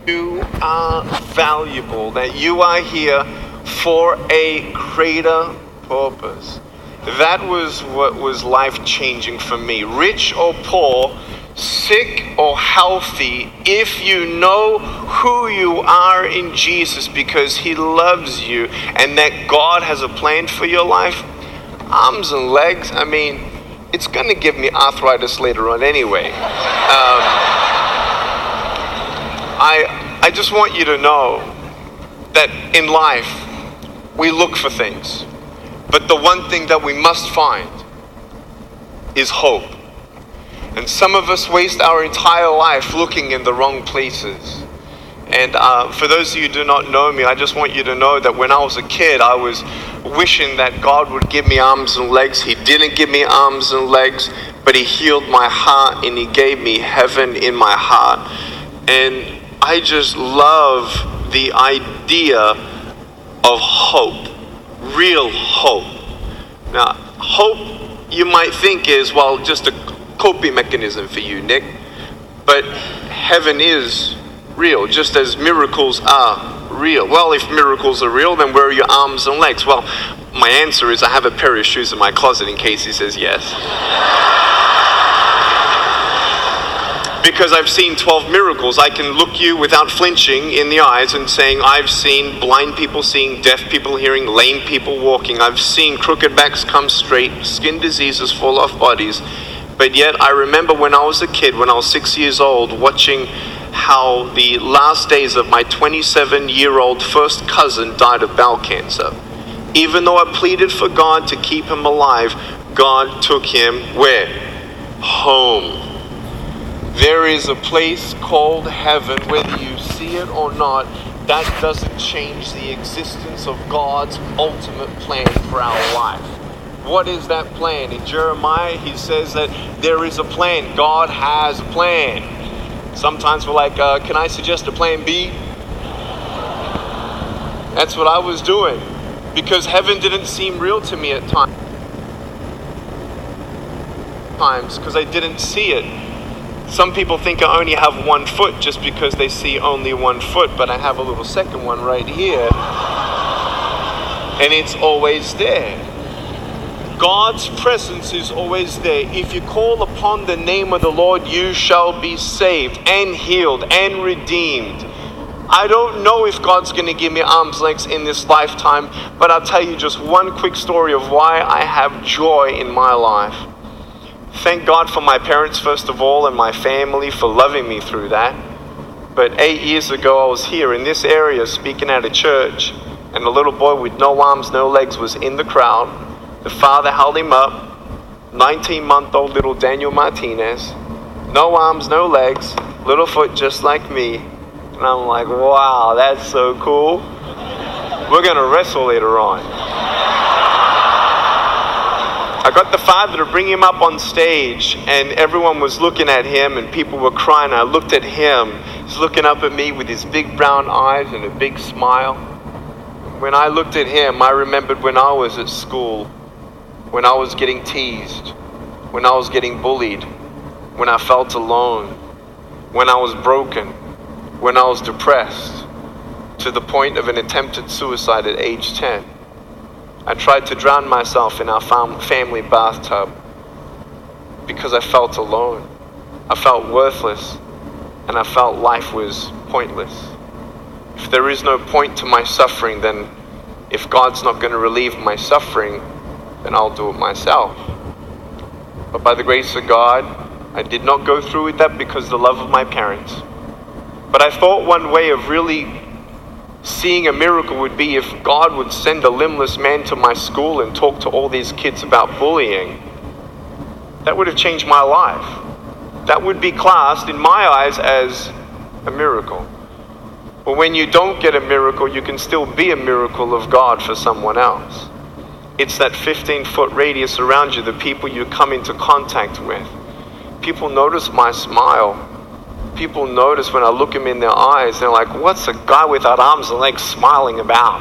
You are valuable, that you are here for a greater purpose. That was what was life-changing for me. Rich or poor, sick or healthy, if you know who you are in Jesus because He loves you and that God has a plan for your life, arms and legs, I mean, it's going to give me arthritis later on anyway. I just want you to know that in life, we look for things. But the one thing that we must find is hope. And some of us waste our entire life looking in the wrong places. And for those of you who do not know me, I just want you to know that when I was a kid, I was wishing that God would give me arms and legs. He didn't give me arms and legs, but He healed my heart and He gave me heaven in my heart. And I just love the idea of hope, real hope. Now, hope you might think is, well, just a coping mechanism for you, Nick. But heaven is real, just as miracles are real. Well, if miracles are real, then where are your arms and legs? Well, my answer is I have a pair of shoes in my closet in case he says yes. Because I've seen 12 miracles. I can look you without flinching in the eyes and saying, I've seen blind people seeing, deaf people hearing, lame people walking. I've seen crooked backs come straight, skin diseases fall off bodies. But yet I remember when I was a kid, when I was 6 years old, watching how the last days of my 27-year-old first cousin died of bowel cancer. Even though I pleaded for God to keep him alive, God took him where? Home. There is a place called heaven, whether you see it or not. That doesn't change the existence of God's ultimate plan for our life. What is that plan? In Jeremiah, he says that there is a plan. God has a plan. Sometimes we're like, can I suggest a plan B? That's what I was doing. Because heaven didn't seem real to me at times. Because I didn't see it. Some people think I only have 1 foot just because they see only 1 foot, but I have a little second one right here. And it's always there. God's presence is always there. If you call upon the name of the Lord, you shall be saved and healed and redeemed. I don't know if God's going to give me arms, legs in this lifetime, but I'll tell you just one quick story of why I have joy in my life. Thank God for my parents, first of all, and my family for loving me through that. But 8 years ago, I was here in this area speaking at a church, and a little boy with no arms, no legs was in the crowd. The father held him up, 19-month-old little Daniel Martinez, no arms, no legs, little foot just like me. And I'm like, wow, that's so cool. We're going to wrestle later on. I got the father to bring him up on stage, and everyone was looking at him and people were crying. I looked at him. He's looking up at me with his big brown eyes and a big smile. When I looked at him, I remembered when I was at school, when I was getting teased, when I was getting bullied, when I felt alone, when I was broken, when I was depressed, to the point of an attempted suicide at age 10. I tried to drown myself in our family bathtub because I felt alone. I felt worthless, and I felt life was pointless. If there is no point to my suffering, then if God's not going to relieve my suffering, then I'll do it myself. But by the grace of God, I did not go through with that because of the love of my parents. But I thought one way of really seeing a miracle would be if God would send a limbless man to my school and talk to all these kids about bullying. That would have changed my life. That would be classed in my eyes as a miracle. But when you don't get a miracle, you can still be a miracle of God for someone else. It's that 15-foot radius around you, the people you come into contact with. People notice my smile. People notice when I look them in their eyes, they're like, what's a guy without arms and legs smiling about?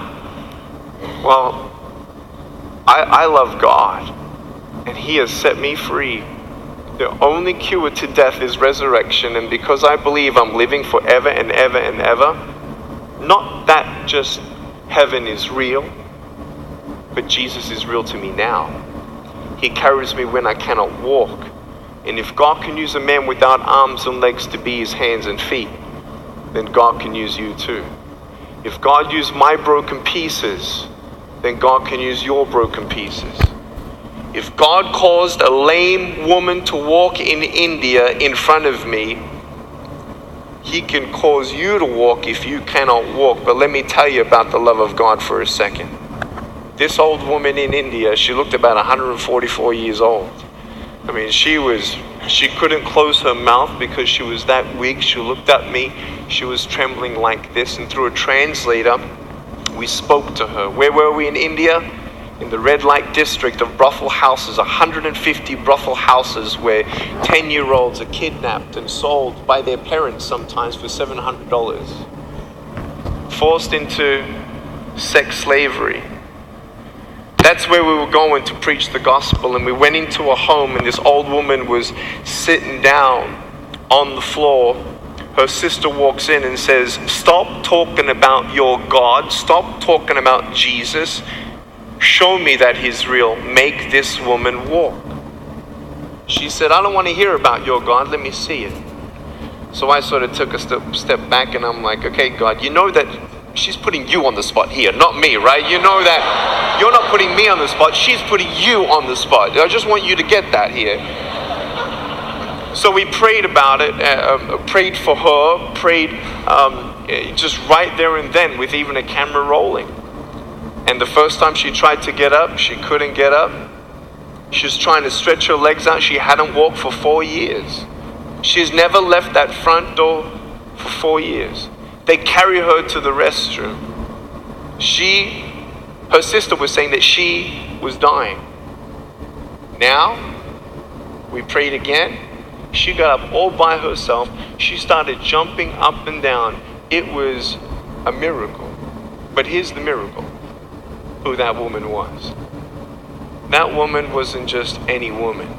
Well, I love God, and He has set me free. The only cure to death is resurrection. And because I believe I'm living forever and ever and ever, not that just heaven is real, but Jesus is real to me now. He carries me when I cannot walk. And if God can use a man without arms and legs to be his hands and feet, then God can use you too. If God used my broken pieces, then God can use your broken pieces. If God caused a lame woman to walk in India in front of me, He can cause you to walk if you cannot walk. But let me tell you about the love of God for a second. This old woman in India, she looked about 144 years old. I mean, she couldn't close her mouth because she was that weak. She looked at me, she was trembling like this, and through a translator, we spoke to her. Where were we in India? In the red light district of brothel houses, 150 brothel houses where 10-year-olds are kidnapped and sold by their parents sometimes for $700. Forced into sex slavery. That's where we were going to preach the gospel, and we went into a home, and this old woman was sitting down on the floor. Her sister walks in and says, "Stop talking about your God. Stop talking about Jesus. Show me that He's real. Make this woman walk." She said, "I don't want to hear about your God. Let me see it." So I sort of took a step back, and I'm like, "Okay, God, you know that she's putting you on the spot here, not me, right? You know that you're not putting me on the spot. She's putting you on the spot. I just want you to get that here." So we prayed about it, prayed for her, prayed just right there and then with even a camera rolling. And the first time she tried to get up, she couldn't get up. She was trying to stretch her legs out. She hadn't walked for 4 years. She's never left that front door for 4 years. They carry her to the restroom. Her sister was saying that she was dying. Now, we prayed again. She got up all by herself. She started jumping up and down. It was a miracle. But here's the miracle, who that woman was. That woman wasn't just any woman.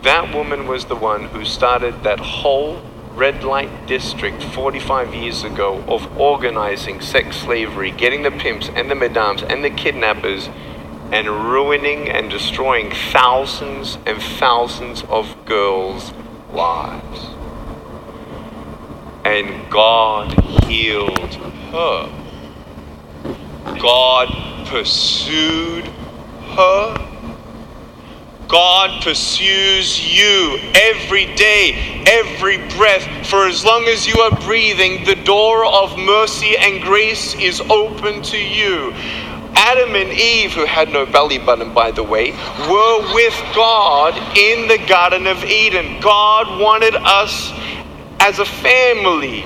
That woman was the one who started that whole red light district 45 years ago of organizing sex slavery, getting the pimps and the madams and the kidnappers, and ruining and destroying thousands and thousands of girls' lives. And God healed her. God pursued her. God pursues you every day, every breath. For as long as you are breathing, the door of mercy and grace is open to you. Adam and Eve, who had no belly button, by the way, were with God in the Garden of Eden. God wanted us as a family.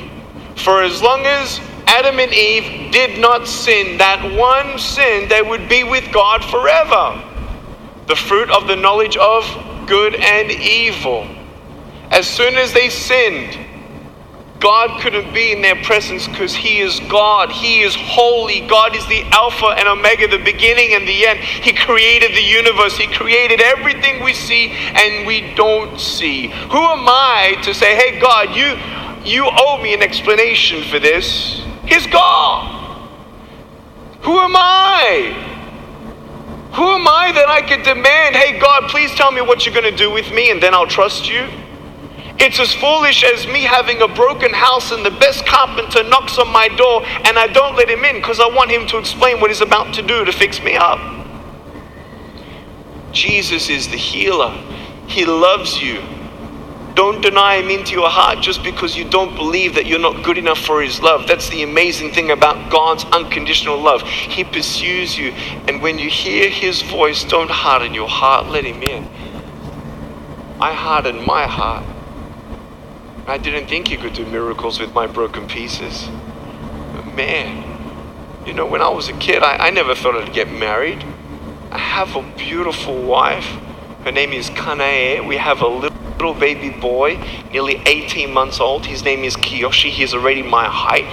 For as long as Adam and Eve did not sin, that one sin, they would be with God forever. The fruit of the knowledge of good and evil. As soon as they sinned, God couldn't be in their presence because He is God. He is holy. God is the Alpha and Omega, the beginning and the end. He created the universe. He created everything we see and we don't see. Who am I to say, "Hey God, you owe me an explanation for this"? He's God. Who am I? Who am I that I could demand, "Hey God, please tell me what you're going to do with me and then I'll trust you"? It's as foolish as me having a broken house and the best carpenter knocks on my door and I don't let him in because I want him to explain what he's about to do to fix me up. Jesus is the healer. He loves you. Don't deny Him into your heart just because you don't believe that you're not good enough for His love. That's the amazing thing about God's unconditional love. He pursues you. And when you hear His voice, don't harden your heart. Let Him in. I hardened my heart. I didn't think He could do miracles with my broken pieces. But man, when I was a kid, I never thought I'd get married. I have a beautiful wife. Her name is Kanae. We have a little baby boy, nearly 18 months old. His name is Kiyoshi. He's already my height.